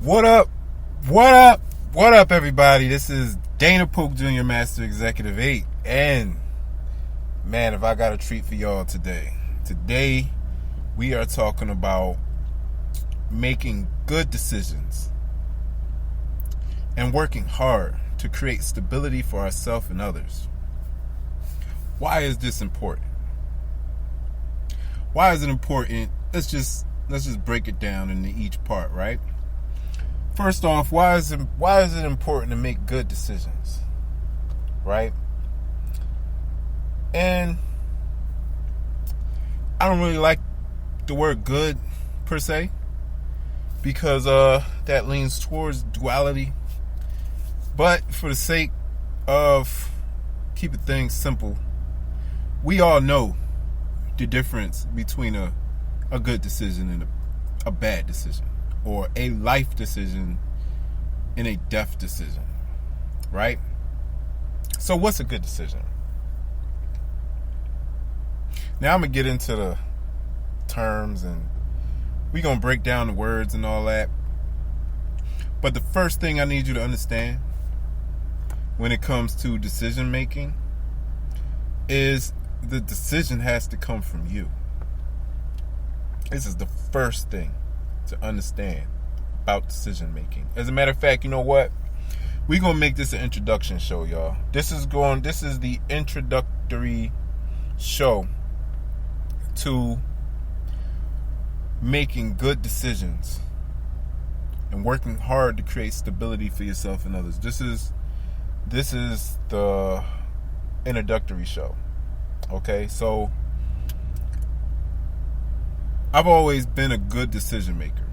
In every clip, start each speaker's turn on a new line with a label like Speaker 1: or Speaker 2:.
Speaker 1: What up? What up? What up, everybody? This is Dana Polk Jr. Master Executive 8. And, man, have I got a treat for y'all today. Today, we are talking about making good decisions and working hard to create stability for ourselves and others. Why is this important? Why is it important? Let's just break it down into each part, right? First off, why is it important to make good decisions, right? And I don't really like the word good per se, because that leans towards duality. But for the sake of keeping things simple, we all know the difference between a good decision and a bad decision, or a life decision and a death decision, right? So what's a good decision? Now I'm going to get into the terms and we're going to break down the words and all that. But the first thing I need you to understand when it comes to decision making is the decision has to come from you. This is the first thing to understand about decision making. As a matter of fact, you know what? We're gonna make this an introduction show, y'all. This is the introductory show to making good decisions and working hard to create stability for yourself and others. This is the introductory show. Okay, so I've always been a good decision maker,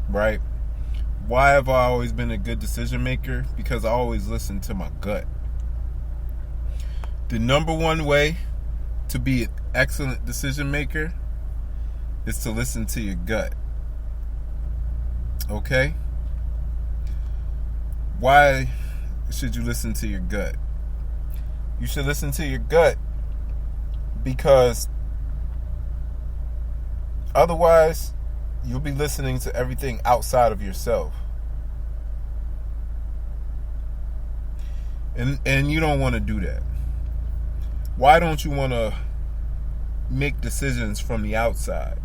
Speaker 1: right? Why have I always been a good decision maker? Because I always listen to my gut. The number one way to be an excellent decision maker is to listen to your gut. Okay? Why should you listen to your gut? You should listen to your gut because otherwise, you'll be listening to everything outside of yourself. And you don't want to do that. Why don't you want to make decisions from the outside?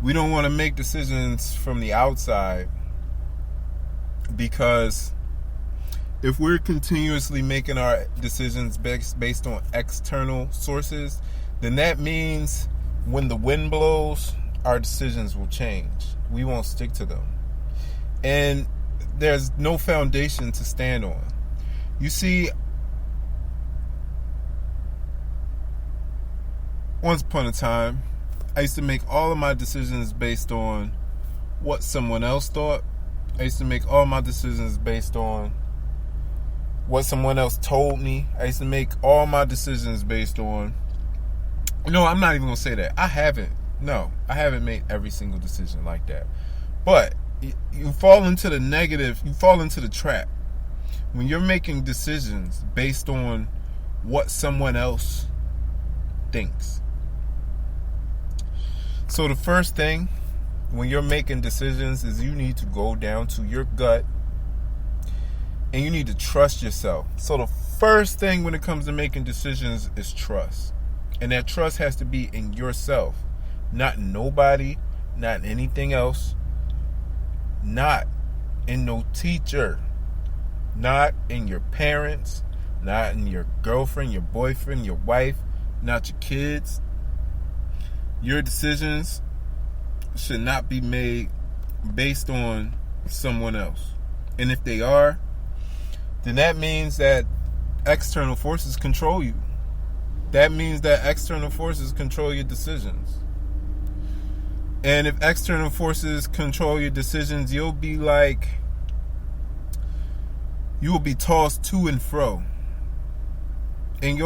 Speaker 1: We don't want to make decisions from the outside because if we're continuously making our decisions based on external sources, then that means when the wind blows, our decisions will change. We won't stick to them. And there's no foundation to stand on. You see, once upon a time, I used to make all of my decisions based on what someone else thought. I used to make all my decisions based on what someone else told me. I used to make all my decisions based on... No, I'm not even going to say that. I haven't made every single decision like that. But you fall into the negative, you fall into the trap. When you're making decisions based on what someone else thinks. So the first thing when you're making decisions is you need to go down to your gut and you need to trust yourself. So the first thing when it comes to making decisions is trust. And that trust has to be in yourself. Not in nobody, not in anything else. Not in no teacher. Not in your parents. Not in your girlfriend, your boyfriend, your wife. Not your kids. Your decisions should not be made based on someone else. And if they are, then that means that external forces control you. That means that external forces control your decisions. And if external forces control your decisions, you'll be tossed to and fro. And you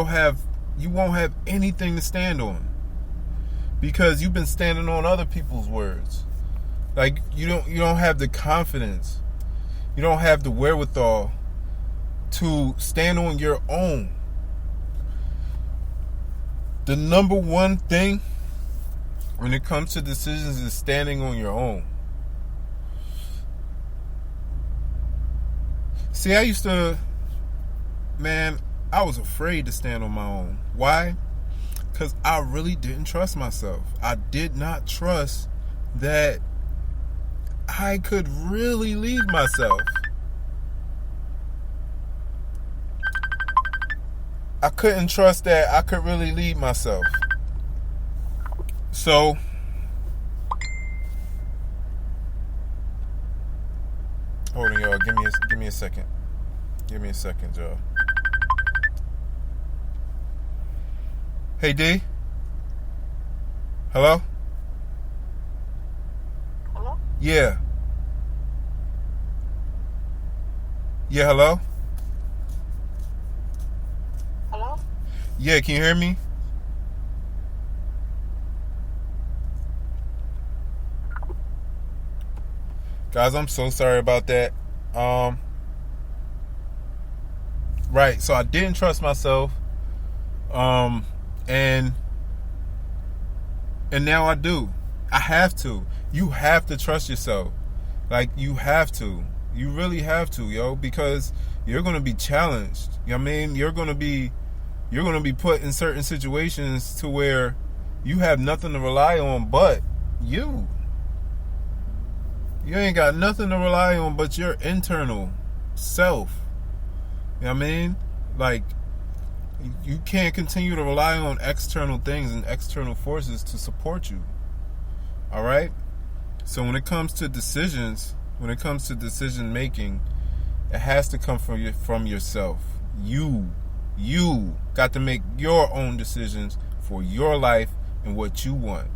Speaker 1: won't have anything to stand on. Because you've been standing on other people's words. Like you don't have the confidence. You don't have the wherewithal to stand on your own. The number one thing when it comes to decisions is standing on your own. See, I used to, man, I was afraid to stand on my own. Why? Because I really didn't trust myself. I did not trust that I could really lead myself. I couldn't trust that I could really lead myself. So, hold on, y'all. Give me a second. Give me a second, y'all. Hey, D. Hello?
Speaker 2: Hello?
Speaker 1: Yeah. Yeah, hello?
Speaker 2: Hello?
Speaker 1: Yeah, can you hear me? Guys, I'm so sorry about that. Right, so I didn't trust myself. And now I do. I have to. You have to trust yourself. Like, you have to. You really have to, yo, because you're gonna be challenged. You know what I mean? You're gonna be put in certain situations to where you have nothing to rely on but you. You ain't got nothing to rely on but your internal self. You know what I mean? Like, you can't continue to rely on external things and external forces to support you. All right? So when it comes to decisions, when it comes to decision making, it has to come from yourself. You got to make your own decisions for your life and what you want.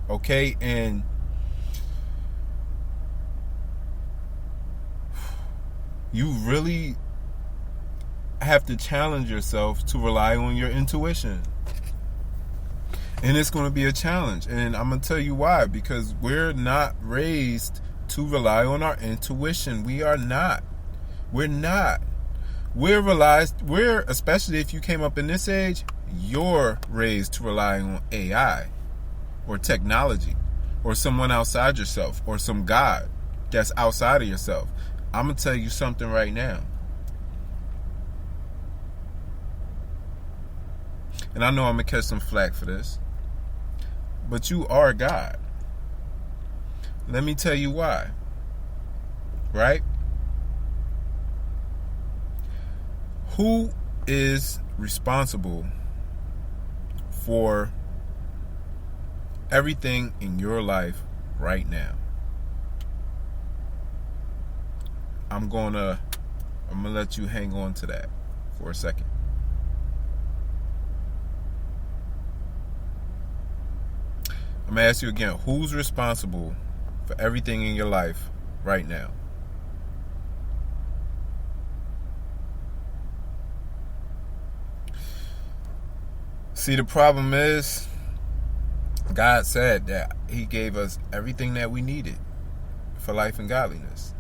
Speaker 1: Okay? And you really have to challenge yourself to rely on your intuition. And it's going to be a challenge. And I'm going to tell you why. Because we're not raised to rely on our intuition. We are not. We're not. We're, especially if you came up in this age, you're raised to rely on AI or technology or someone outside yourself or some God that's outside of yourself. I'm going to tell you something right now. And I know I'm going to catch some flack for this. But you are God. Let me tell you why. Right? Who is responsible for everything in your life right now? I'm gonna let you hang on to that for a second. I'm gonna ask you again, who's responsible for everything in your life right now? See, the problem is, God said that He gave us everything that we needed for life and godliness.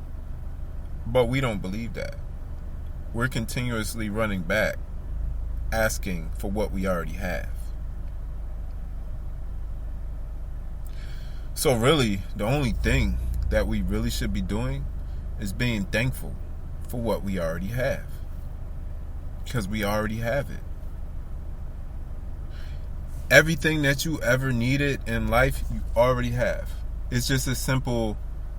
Speaker 1: But we don't believe that. We're continuously running back, asking for what we already have. So really, the only thing that we really should be doing is being thankful for what we already have. Because we already have it. Everything that you ever needed in life, you already have. It's just a simple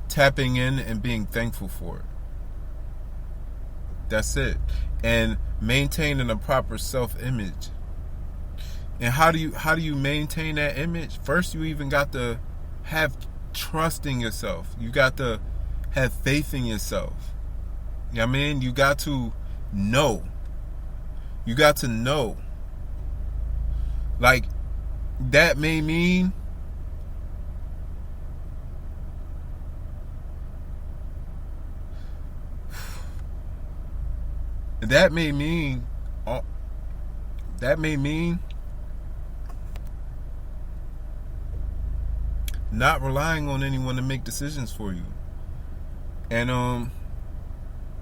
Speaker 1: tapping in and being thankful for it. That's it. And maintaining a proper self-image. And how do you maintain that image? First, you even got to have trust in yourself. You got to have faith in yourself. You know what I mean? You got to know. You got to know. Like, that may mean that may mean not relying on anyone to make decisions for you. And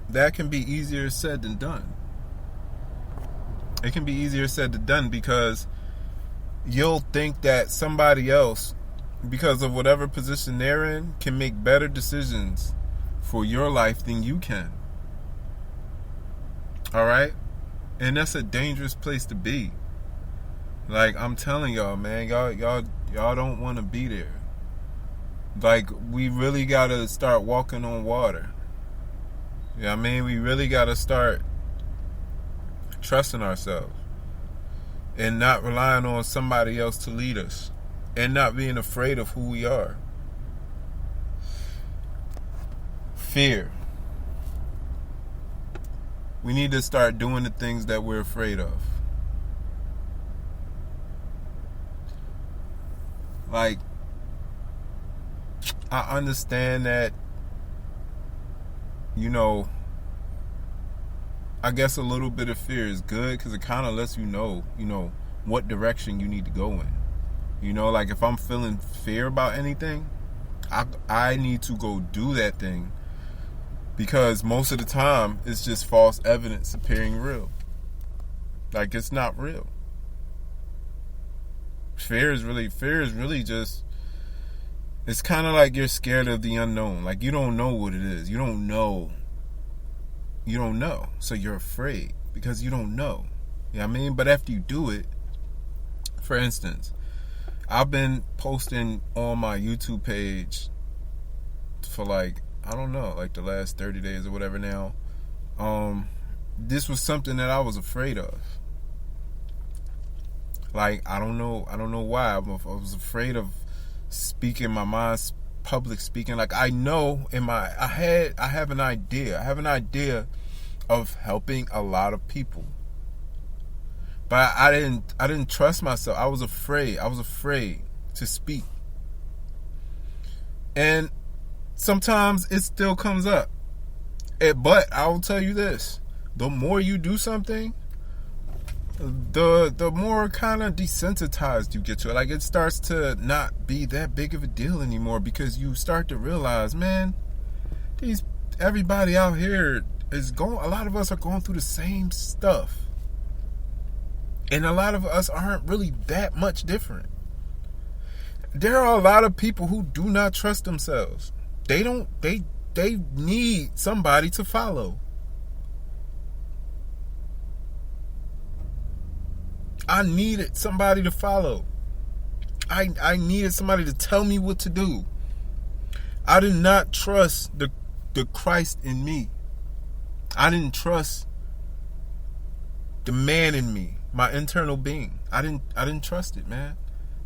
Speaker 1: that can be easier said than done. It can be easier said than done because you'll think that somebody else, because of whatever position they're in, can make better decisions for your life than you can. All right? And that's a dangerous place to be. Like, I'm telling y'all, man, y'all don't want to be there. Like, we really got to start walking on water. You know what I mean? We really got to start trusting ourselves and not relying on somebody else to lead us and not being afraid of who we are. Fear. We need to start doing the things that we're afraid of. Like, I understand that, you know, I guess a little bit of fear is good because it kind of lets you know, what direction you need to go in. You know, like if I'm feeling fear about anything, I need to go do that thing because most of the time it's just false evidence appearing real. Like, it's not real. Fear is really just, it's kind of like you're scared of the unknown. Like, you don't know what it is. You don't know. So you're afraid because you don't know. You know what I mean? But after you do it, for instance, I've been posting on my YouTube page for like, I don't know, like the last 30 days or whatever now. This was something that I was afraid of. Like, I don't know why. I was afraid of speaking my mind, public speaking. Like, I know I have an idea. I have an idea of helping a lot of people. But I didn't trust myself. I was afraid. I was afraid to speak. And sometimes it still comes up. But I will tell you this. The more you do something, the more kind of desensitized you get to it. Like, it starts to not be that big of a deal anymore because you start to realize, man, everybody out here a lot of us are going through the same stuff. And a lot of us aren't really that much different. There are a lot of people who do not trust themselves. They need somebody to follow. I needed somebody to follow. I needed somebody to tell me what to do. I did not trust the Christ in me. I didn't trust the man in me, my internal being. I didn't trust it, man.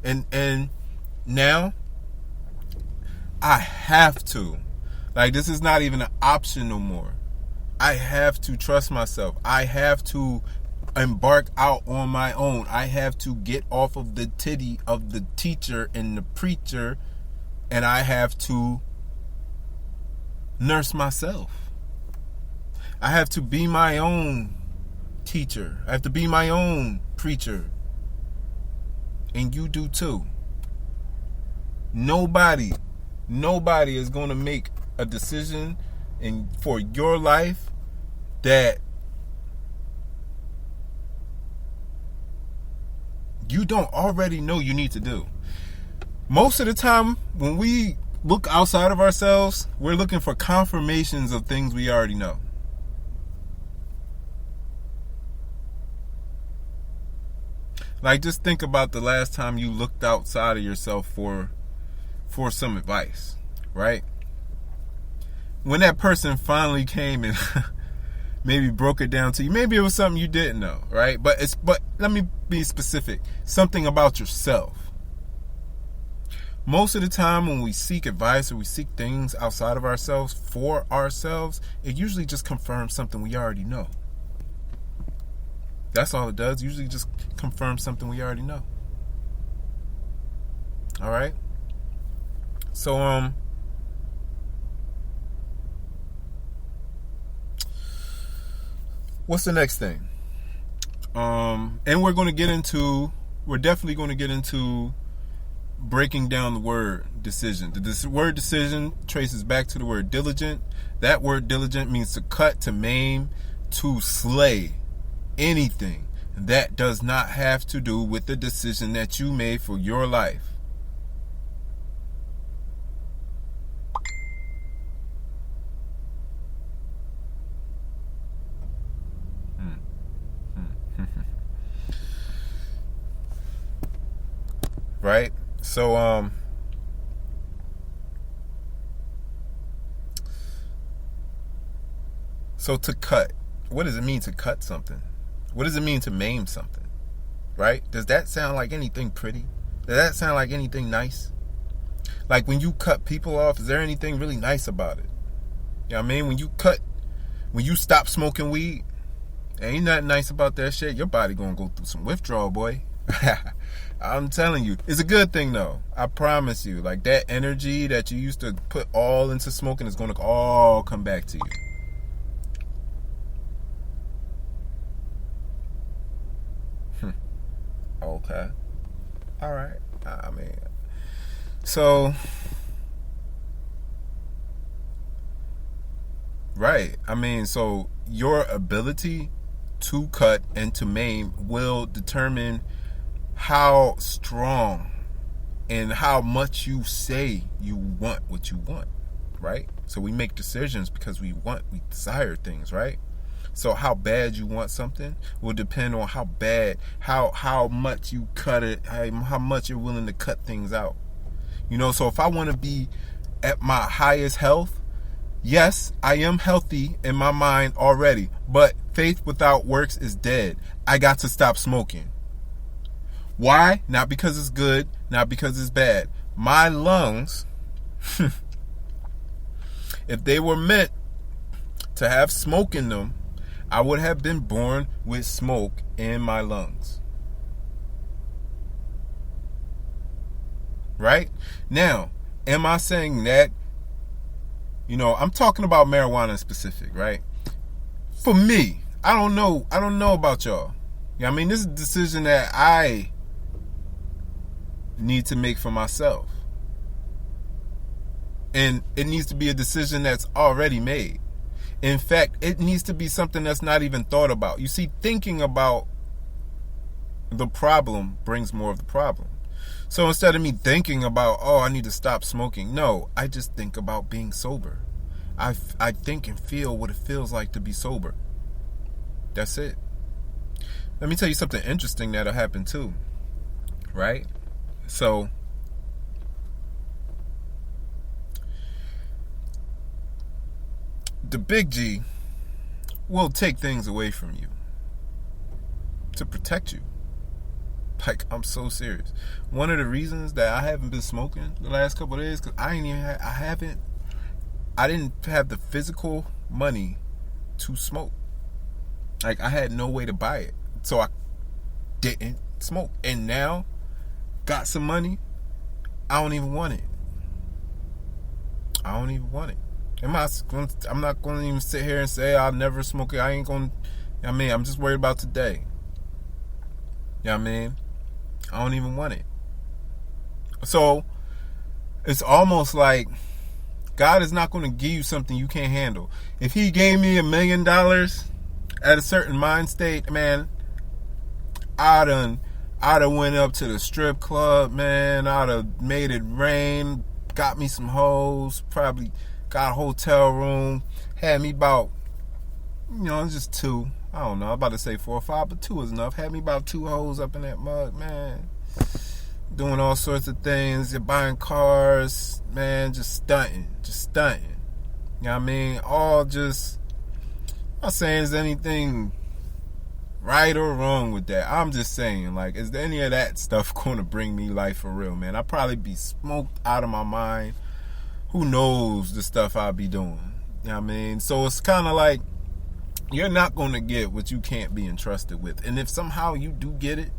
Speaker 1: And now I have to. Like, this is not even an option no more. I have to trust myself. I have to embark out on my own. I have to get off of the titty of the teacher and the preacher, and I have to nurse myself. I have to be my own teacher. I have to be my own preacher. And you do too. Nobody is going to make a decision for your life that you don't already know you need to do. Most of the time, when we look outside of ourselves, we're looking for confirmations of things we already know. Like, just think about the last time you looked outside of yourself for some advice, right? When that person finally came and maybe broke it down to you, maybe it was something you didn't know, right? But let me be specific. Something about yourself. Most of the time when we seek advice or we seek things outside of ourselves for ourselves, it usually just confirms something we already know. That's all it does. Usually just confirms something we already know. All right? So, what's the next thing? And we're definitely going to get into breaking down the word decision. The word decision traces back to the word diligent. That word diligent means to cut, to maim, to slay. Anything that does not have to do with the decision that you made for your life. right? So to cut, what does it mean to cut something? What does it mean to maim something? Right? Does that sound like anything pretty? Does that sound like anything nice? Like when you cut people off, is there anything really nice about it? You know what I mean? When you stop smoking weed, ain't nothing nice about that shit. Your body gonna go through some withdrawal, boy. I'm telling you. It's a good thing though. I promise you. Like that energy that you used to put all into smoking is gonna all come back to you. Okay. All right. I mean, so, right. I mean, so your ability to cut and to maim will determine how strong and how much you say you want what you want, right? So we make decisions because we desire things, right? So how bad you want something will depend on how bad, how much you cut it, how much you're willing to cut things out. You know, so if I want to be at my highest health, yes, I am healthy in my mind already, but faith without works is dead. I got to stop smoking. Why? Not because it's good, not because it's bad. My lungs, if they were meant to have smoke in them, I would have been born with smoke in my lungs. Right? Now, am I saying that, you know, I'm talking about marijuana in specific, right? For me, I don't know about y'all. Yeah, I mean, this is a decision that I need to make for myself. And it needs to be a decision that's already made. In fact, it needs to be something that's not even thought about. You see, thinking about the problem brings more of the problem. So instead of me thinking about, oh, I need to stop smoking, no, I just think about being sober. I think and feel what it feels like to be sober. That's it. Let me tell you something interesting that'll happen too, right? So the big G will take things away from you to protect you. Like, I'm so serious. One of the reasons that I haven't been smoking the last couple of days, because I didn't have the physical money to smoke. Like, I had no way to buy it, so I didn't smoke. And now, got some money, I don't even want it. I don't even want it. I'm not going to even sit here and say I'll never smoke it. I ain't going to, I mean, I'm just worried about today. You know what I mean? I don't even want it. So, it's almost like God is not going to give you something you can't handle. If he gave me $1 million at a certain mind state, man, I'd have went up to the strip club, man. I'd have made it rain, got me some hoes, probably got a hotel room, had me about, you know, just 2. I don't know, I'm about to say 4 or 5, but 2 is enough. Had me about 2 hoes up in that mug, man. Doing all sorts of things. You're buying cars, man, just stunting. You know what I mean? All just, I'm not saying there's anything right or wrong with that. I'm just saying, like, is there any of that stuff going to bring me life for real, man? I'd probably be smoked out of my mind. Who knows the stuff I'll be doing? You know what I mean? So it's kind of like, you're not going to get what you can't be entrusted with. And if somehow you do get it,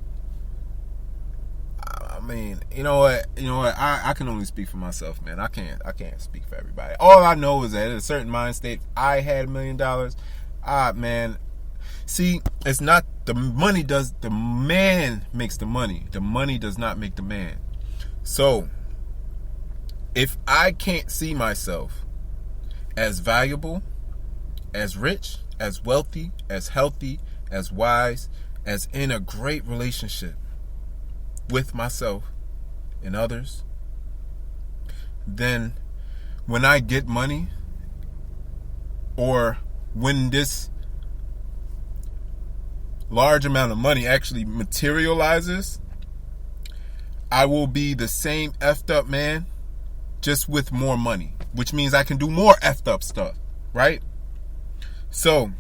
Speaker 1: I mean, you know what? I can only speak for myself, man. I can't speak for everybody. All I know is that at a certain mind state, I had $1 million. Man, see, it's not the money does, the man makes the money. The money does not make the man. So, if I can't see myself as valuable, as rich, as wealthy, as healthy, as wise, as in a great relationship with myself and others, then when I get money, or when this large amount of money actually materializes, I will be the same effed up man, just with more money, which means I can do more effed up stuff, right? So,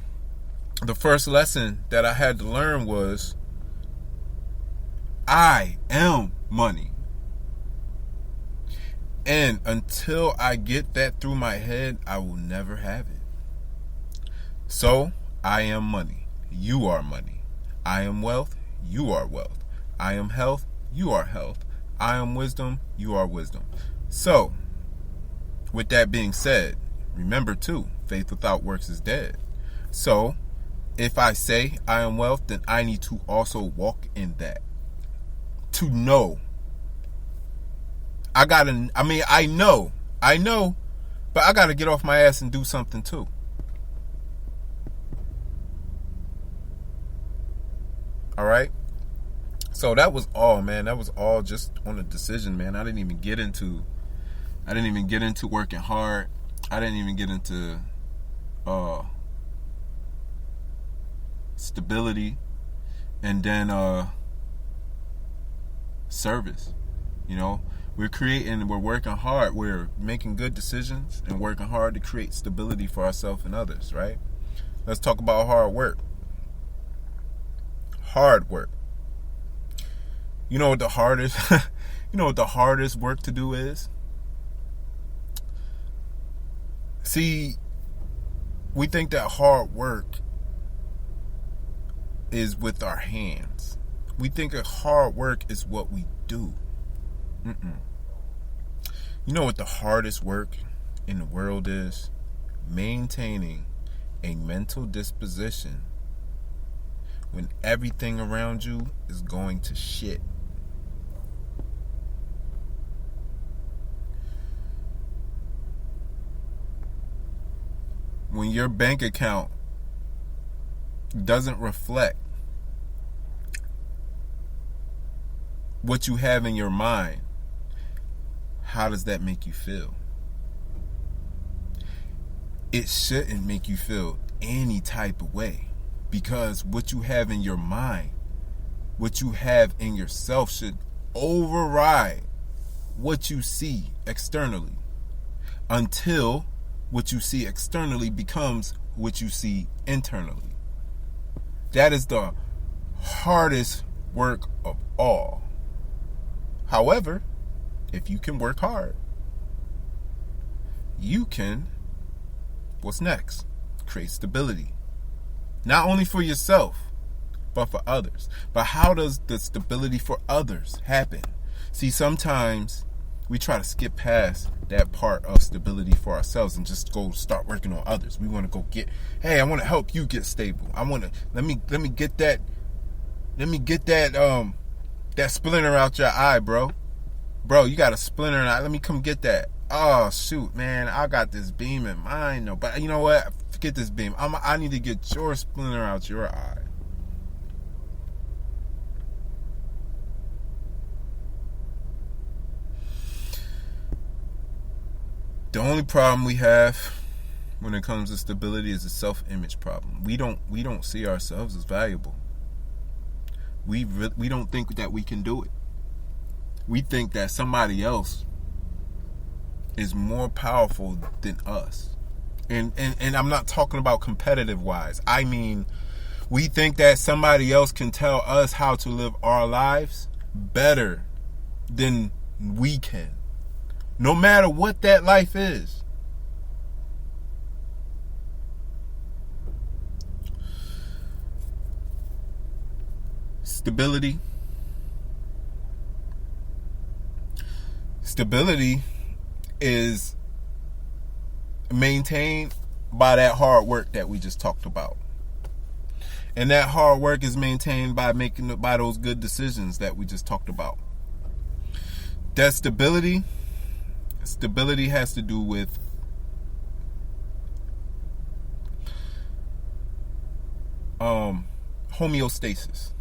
Speaker 1: the first lesson that I had to learn was, I am money. And until I get that through my head, I will never have it. So, I am money. You are money. I am wealth. You are wealth. I am health. You are health. I am wisdom. You are wisdom. So, with that being said, remember too, faith without works is dead. So, if I say I am wealth, then I need to also walk in that. To know. I know, but I gotta get off my ass and do something too. Alright? So that was all, man. That was all just on a decision, man. I didn't even get into working hard. I didn't even get into stability, and then service. You know, we're working hard, we're making good decisions and working hard to create stability for ourselves and others, right? Let's talk about hard work. Hard work. You know what the hardest work to do is? See, we think that hard work is with our hands. We think that hard work is what we do. You know what the hardest work in the world is? Maintaining a mental disposition when everything around you is going to shit. When your bank account doesn't reflect what you have in your mind, how does that make you feel? It shouldn't make you feel any type of way, because what you have in your mind, what you have in yourself, should override what you see externally, until what you see externally becomes what you see internally. That is the hardest work of all. However, if you can work hard, you can, what's next? Create stability. Not only for yourself, but for others. But how does the stability for others happen? See, sometimes we try to skip past that part of stability for ourselves and just go start working on others. We want to go hey, I want to help you get stable. I want to, let me get that splinter out your eye, bro. Bro, you got a splinter in your eye. Let me come get that. Oh, shoot, man. I got this beam in mine. No, but you know what? Forget this beam. I need to get your splinter out your eye. The only problem we have when it comes to stability is a self-image problem. We don't see ourselves as valuable. We don't think that we can do it. We think that somebody else is more powerful than us. And I'm not talking about competitive wise. I mean, we think that somebody else can tell us how to live our lives better than we can. No matter what that life is. Stability. Stability is maintained by that hard work that we just talked about. And that hard work is maintained by by those good decisions that we just talked about. That stability has to do with homeostasis.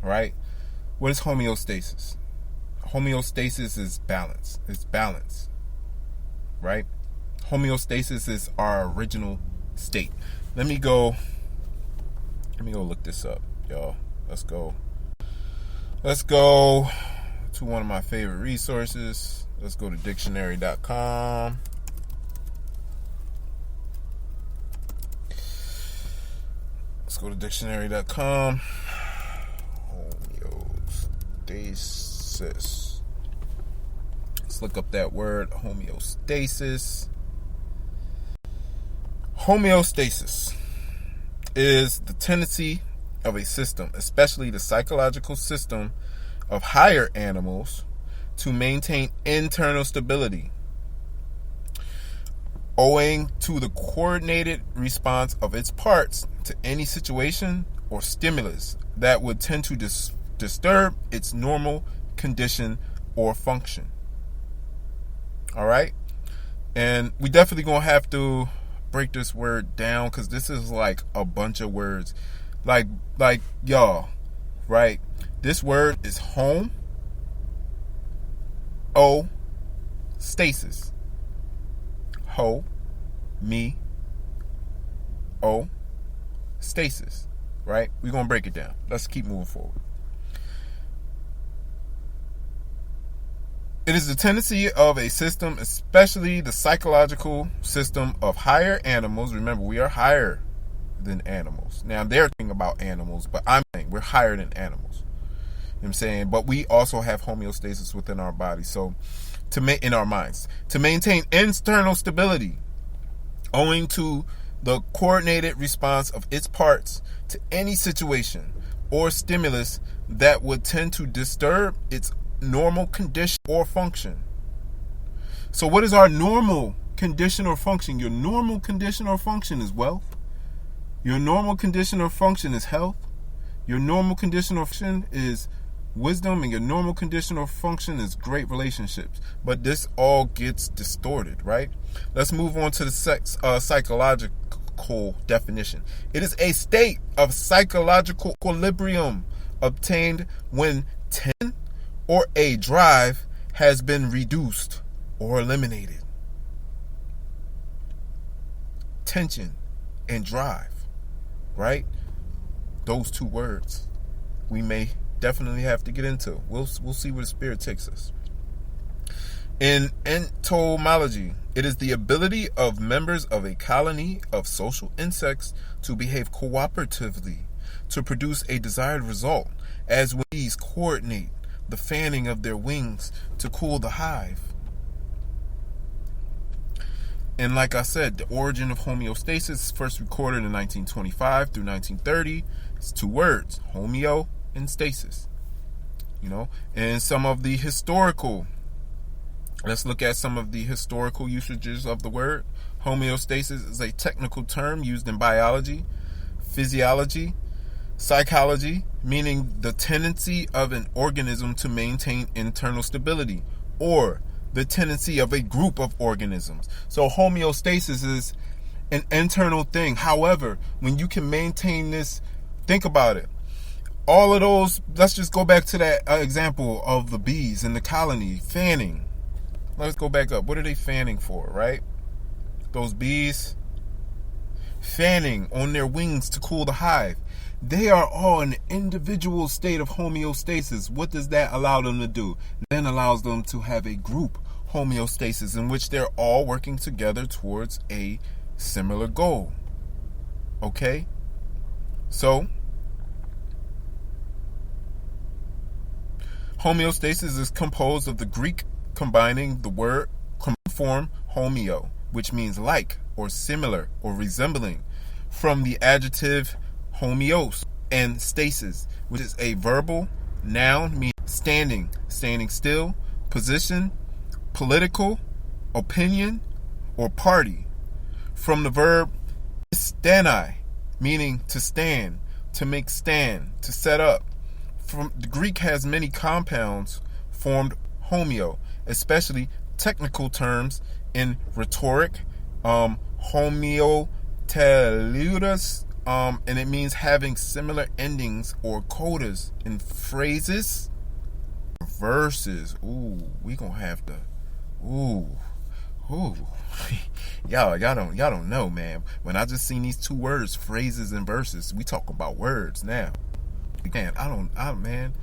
Speaker 1: Right? What is homeostasis? Homeostasis is balance. It's balance. Right? Homeostasis is our original state. Let me go look this up, y'all. Let's go to one of my favorite resources. Let's go to dictionary.com. Let's go to dictionary.com. Homeostasis. Let's look up that word, homeostasis. Homeostasis is the tendency of a system, especially the psychological system of higher animals, to maintain internal stability, owing to the coordinated response of its parts to any situation or stimulus that would tend to disturb its normal condition or function. All right? And we definitely going to have to break this word down, because this is like a bunch of words. Like y'all, right? This word is home, stasis. Ho, me, stasis. Right? We're going to break it down. Let's keep moving forward. It is the tendency of a system, especially the psychological system of higher animals. Remember, we are higher than animals. Now, they're thinking about animals, but I'm saying we're higher than animals. You know what I'm saying? But we also have homeostasis within our body. So, in our minds, to maintain internal stability, owing to the coordinated response of its parts to any situation or stimulus that would tend to disturb its normal condition or function. So what is our normal condition or function? Your normal condition or function is wealth. Your normal condition or function is health. Your normal condition or function is wisdom, and your normal condition or function is great relationships. But this all gets distorted, right? Let's move on to the psychological definition. It is a state of psychological equilibrium obtained when tension or a drive has been reduced or eliminated. Tension and drive, right? Those two words we may definitely have to get into. We'll see where the spirit takes us. In entomology, it is the ability of members of a colony of social insects to behave cooperatively to produce a desired result, as when bees coordinate the fanning of their wings to cool the hive. And like I said, the origin of homeostasis is first recorded in 1925 through 1930. It's two words, homeo and stasis. You know, and some of the historical, let's look at some of the historical usages of the word. Homeostasis is a technical term used in biology, physiology, psychology, meaning the tendency of an organism to maintain internal stability, or the tendency of a group of organisms. So homeostasis is an internal thing. However, when you can maintain this, think about it. All of those, let's just go back to that example of the bees in the colony fanning. Let's go back up. What are they fanning for, right? Those bees fanning on their wings to cool the hive. They are all in an individual state of homeostasis. What does that allow them to do? Then allows them to have a group homeostasis in which they're all working together towards a similar goal. Okay? So, homeostasis is composed of the Greek combining the word form homeo, which means like or similar or resembling, from the adjective homeos, and stasis, which is a verbal noun meaning standing still, position, political, opinion, or party, from the verb stani, meaning to stand, to make stand, to set up. From the Greek has many compounds formed homeo, especially technical terms in rhetoric, homeoteludus, and it means having similar endings or codas in phrases, verses. Ooh, we gonna have to. Ooh. y'all don't know, man. When I just seen these two words, phrases and verses, we talking about words now. Man, man.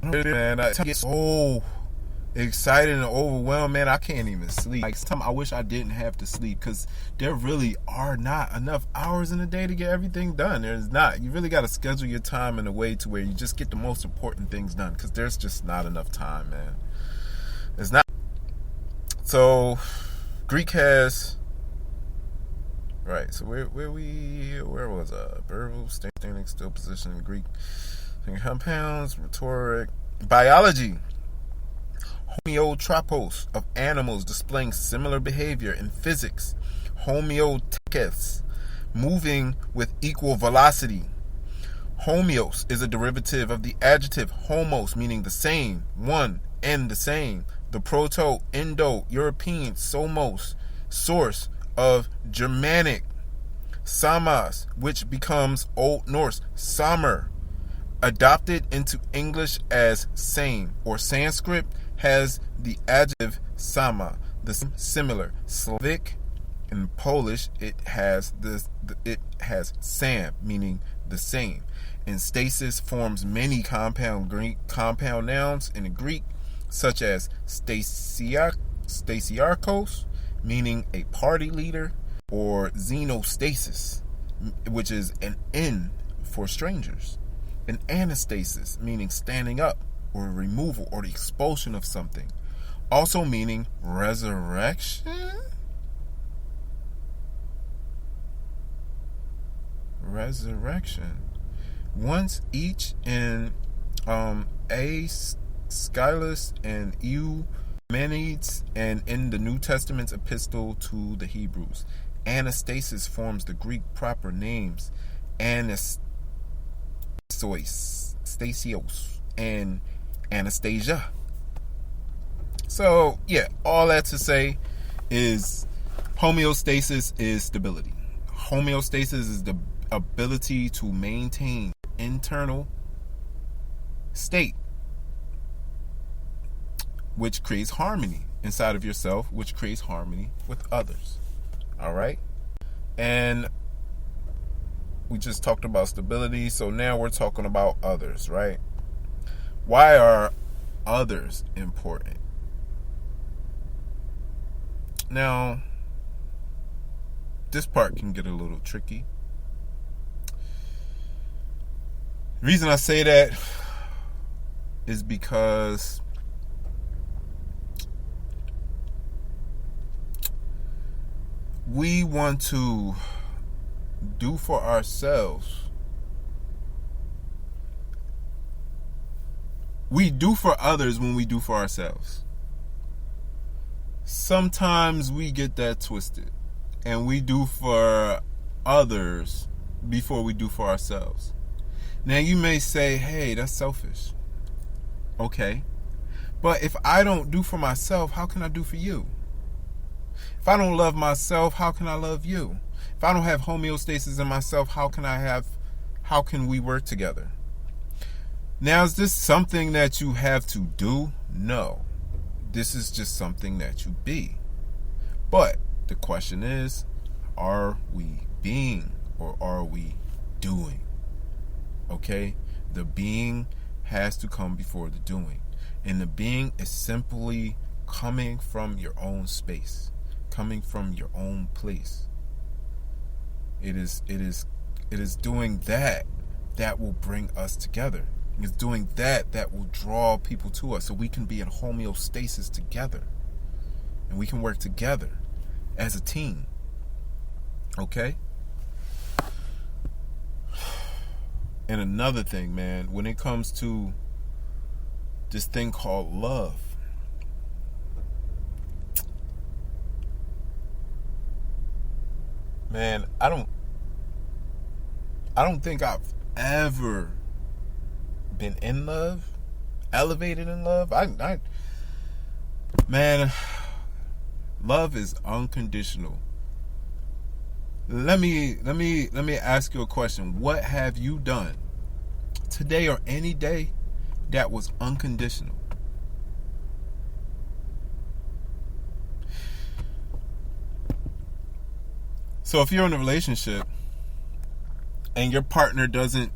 Speaker 1: Man, I get so excited and overwhelmed, man. I can't even sleep. Like, sometimes I wish I didn't have to sleep, because there really are not enough hours in a day to get everything done. There's not. You really got to schedule your time in a way to where you just get the most important things done, because there's just not enough time, man. It's not. So Greek has, right, so where was verbal, standing still position in Greek, compounds, rhetoric, biology, homeotropos of animals displaying similar behavior. In physics, homeotekes, moving with equal velocity. Homeos is a derivative of the adjective homos, meaning the same, one, and the same. The Proto-Indo-European somos, source of Germanic samas, which becomes Old Norse samer, adopted into English as same, or Sanskrit has the adjective sama, the similar. Slavic and Polish it has sam, meaning the same. And stasis forms many compound nouns in the Greek, such as stasiarchos, meaning a party leader, or xenostasis, which is an inn for strangers. And anastasis, meaning standing up, or removal, or the expulsion of something. Also meaning resurrection? Resurrection. Once each in Aeschylus and Eumenides, and in the New Testament's epistle to the Hebrews. Anastasis forms the Greek proper names Stasios and Anastasia. So yeah, all that to say is homeostasis is stability. Homeostasis is the ability to maintain internal state, which creates harmony inside of yourself, which creates harmony with others. All right? And we just talked about stability, so now we're talking about others, right? Why are others important? Now, this part can get a little tricky. The reason I say that is because we want to do for ourselves. We do for others when we do for ourselves. Sometimes we get that twisted, and we do for others before we do for ourselves. Now you may say, hey, that's selfish. Okay. But if I don't do for myself, how can I do for you? If I don't love myself, how can I love you? If I don't have homeostasis in myself, how can we work together? Now, is this something that you have to do? No. This is just something that you be. But the question is, are we being or are we doing? Okay? The being has to come before the doing. And the being is simply coming from your own space, coming from your own place. It is doing that will bring us together. It's doing that will draw people to us so we can be in homeostasis together. And we can work together as a team. Okay? And another thing, man, when it comes to this thing called love, man, I don't think I've ever been in love, elevated in love. Man, love is unconditional. Let me ask you a question. What have you done today or any day that was unconditional? So if you're in a relationship and your partner doesn't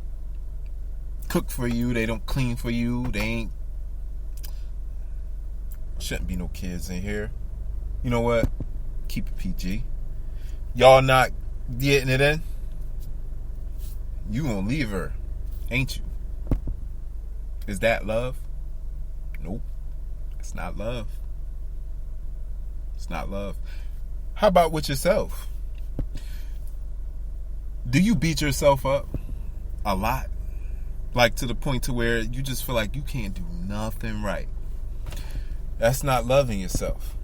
Speaker 1: cook for you. They don't clean for you. They ain't. Shouldn't be no kids in here. You know what? Keep it PG. Y'all not getting it in? You gonna leave her, ain't you? Is that love? Nope. It's not love. It's not love. How about with yourself? Do you beat yourself up a lot? Like to the point to where you just feel like you can't do nothing right. That's not loving yourself.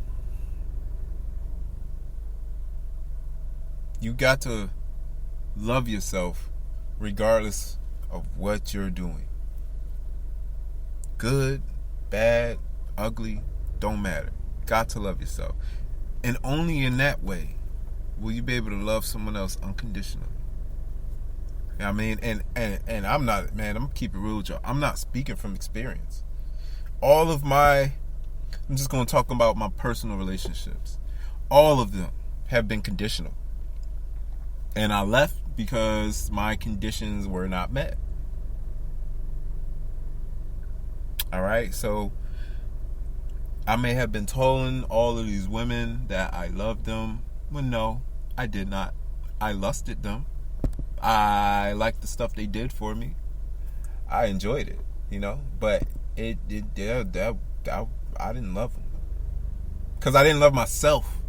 Speaker 1: You got to love yourself regardless of what you're doing. Good, bad, ugly, don't matter. Got to love yourself. And only in that way will you be able to love someone else unconditionally. You know what I mean? And I'm not, man, I'm going to keep it real with y'all. I'm not speaking from experience. I'm just going to talk about my personal relationships. All of them have been conditional. And I left because my conditions were not met. All right, so I may have been telling all of these women that I loved them. Well, no, I did not. I lusted them. I liked the stuff they did for me. I enjoyed it, you know. But I didn't love them because I didn't love myself.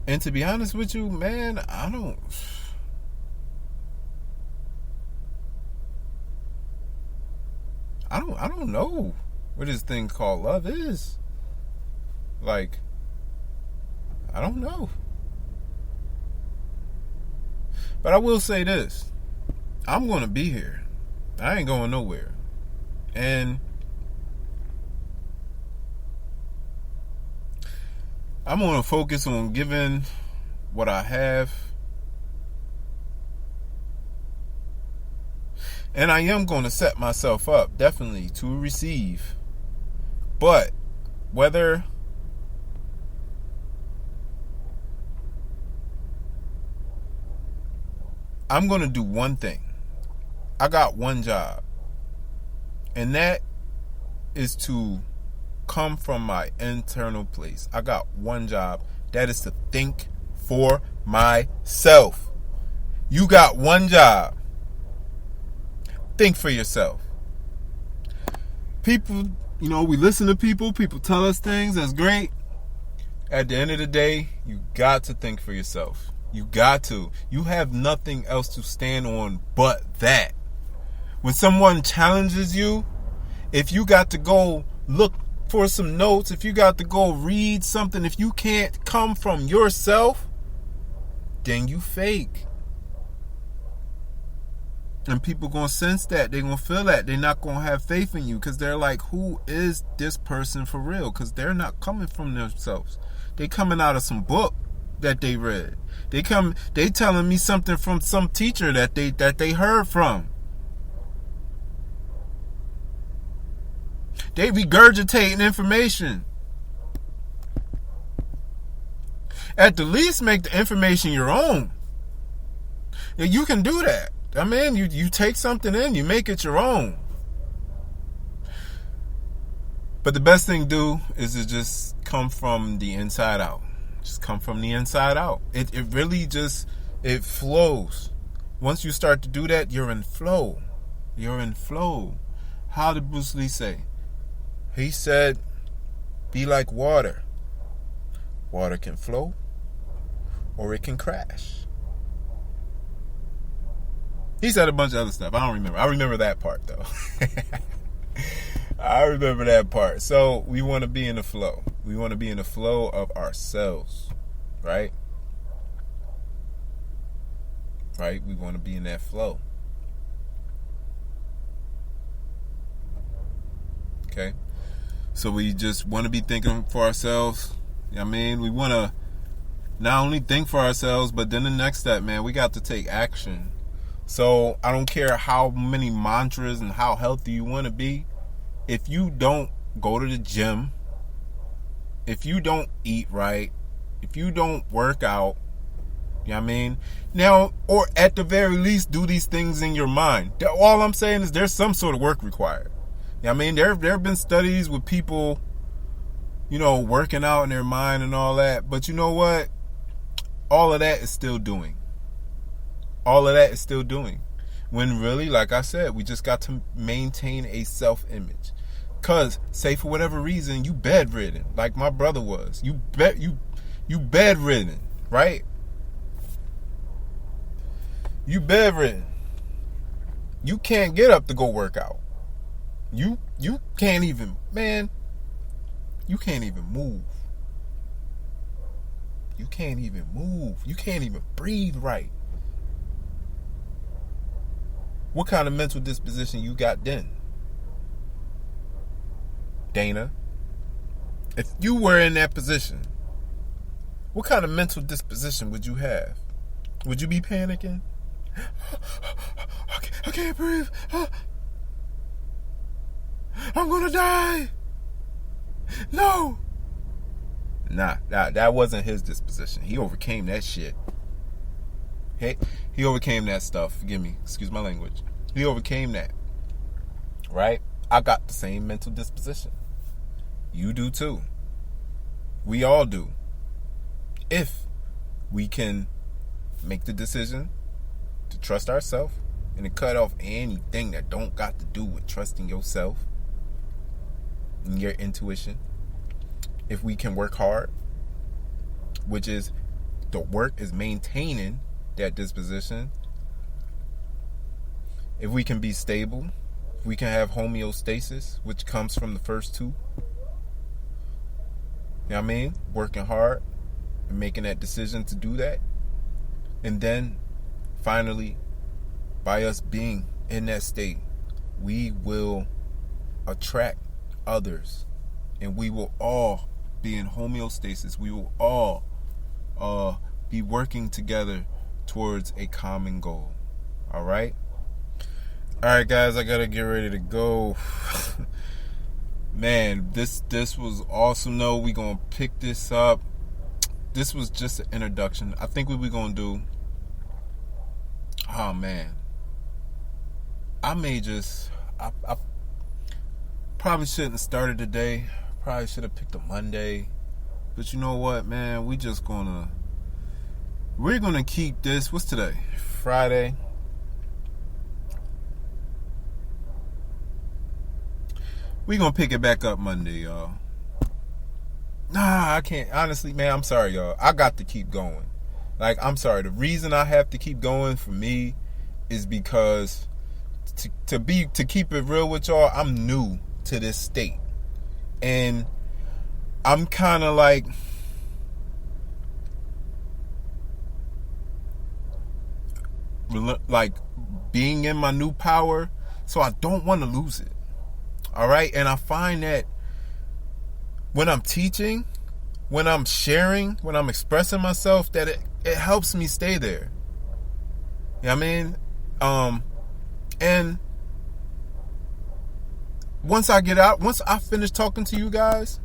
Speaker 1: And to be honest with you, man, I don't know what this thing called love is. Like, I don't know. But I will say this. I'm going to be here. I ain't going nowhere. And I'm going to focus on giving what I have. And I am going to set myself up, definitely, to receive. But whether I'm going to do one thing. I got one job. And that is to come from my internal place. I got one job. That is to think for myself. You got one job. Think for yourself. People, we listen to people. People tell us things. That's great. At the end of the day, you got to think for yourself. You got to. You have nothing else to stand on but that. When someone challenges you, if you got to go look for some notes, if you got to go read something, if you can't come from yourself, then you fake. And people going to sense that. They're going to feel that. They're not going to have faith in you because they're like, who is this person for real? Because they're not coming from themselves. They coming out of some book that they read. They telling me something from some teacher that they heard from. They regurgitating information. At the least, make the information your own. You can do that. I mean, you take something in, you make it your own. But the best thing to do is to just come from the inside out. Just come from the inside out. It really just, it flows. Once you start to do that, you're in flow. You're in flow. How did Bruce Lee say? He said, be like water. Water can flow or it can crash. He said a bunch of other stuff. I don't remember. I remember that part, though. I remember that part. So we want to be in the flow. We want to be in the flow of ourselves, right? Right? We want to be in that flow. Okay? So we just want to be thinking for ourselves. You know what I mean? We want to not only think for ourselves, but then the next step, man, we got to take action. So I don't care how many mantras and how healthy you want to be. If you don't go to the gym, if you don't eat right, if you don't work out, You know what I mean? Now, or at the very least, do these things in your mind. All I'm saying is there's some sort of work required. You know what I mean? There have been studies with people, working out in their mind and all that. But you know what? All of that is still doing. All of that is still doing. When really, like I said, we just got to maintain a self-image. Because, say for whatever reason, you bedridden, like my brother was. You bedridden, right? You bedridden. You can't get up to go work out. You can't even, you can't even move. You can't even move. You can't even breathe right. What kind of mental disposition you got then? Dana, if you were in that position, what kind of mental disposition would you have? Would you be panicking? I can't breathe. I'm gonna die. No. Nah, that wasn't his disposition. He overcame that shit. Hey, he overcame that stuff. Forgive me. Excuse my language. He overcame that. Right? I got the same mental disposition. You do too. We all do. If we can make the decision to trust ourselves and to cut off anything that don't got to do with trusting yourself and your intuition. If we can work hard, which is the work is maintaining that disposition. If we can be stable, if we can have homeostasis, which comes from the first two. You know what I mean? Working hard and making that decision to do that. And then finally, by us being in that state, we will attract others. And we will all be in homeostasis. We will all be working together towards a common goal. All right? All right, guys, I got to get ready to go. Man, this was awesome, though. We're going to pick this up. This was just an introduction. I think what we're going to do... Oh, man. I probably shouldn't have started today. Probably should have picked a Monday. But you know what, man? We're going to keep this. What's today? Friday. We're going to pick it back up Monday, y'all. Nah, I can't. Honestly, man, I'm sorry, y'all. I got to keep going. Like, I'm sorry. The reason I have to keep going for me is because to keep it real with y'all, I'm new to this state. And I'm kind of like being in my new power, so I don't want to lose it. All right? And I find that when I'm teaching, when I'm sharing, when I'm expressing myself, that it helps me stay there. You know what I mean? And once I finish talking to you guys,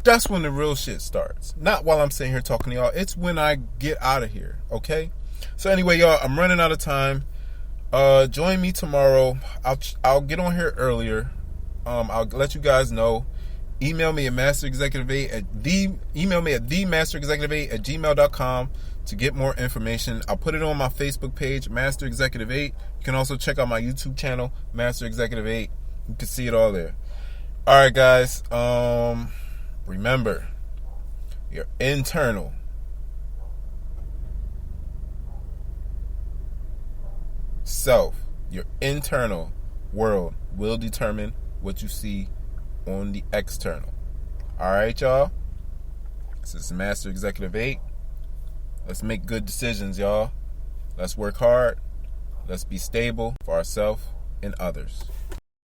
Speaker 1: that's when the real shit starts. Not while I'm sitting here talking to y'all. It's when I get out of here, okay? So anyway, y'all, I'm running out of time. Join me tomorrow. I'll get on here earlier. I'll let you guys know. Email me at themasterexecutive8@gmail.com to get more information. I'll put it on my Facebook page, Master Executive 8. You can also check out my YouTube channel, Master Executive 8. You can see it all there. All right, guys. Remember, your internal self, your internal world will determine what you see on the external. All right, y'all. This is Master Executive 8. Let's make good decisions, y'all. Let's work hard. Let's be stable for ourselves and others.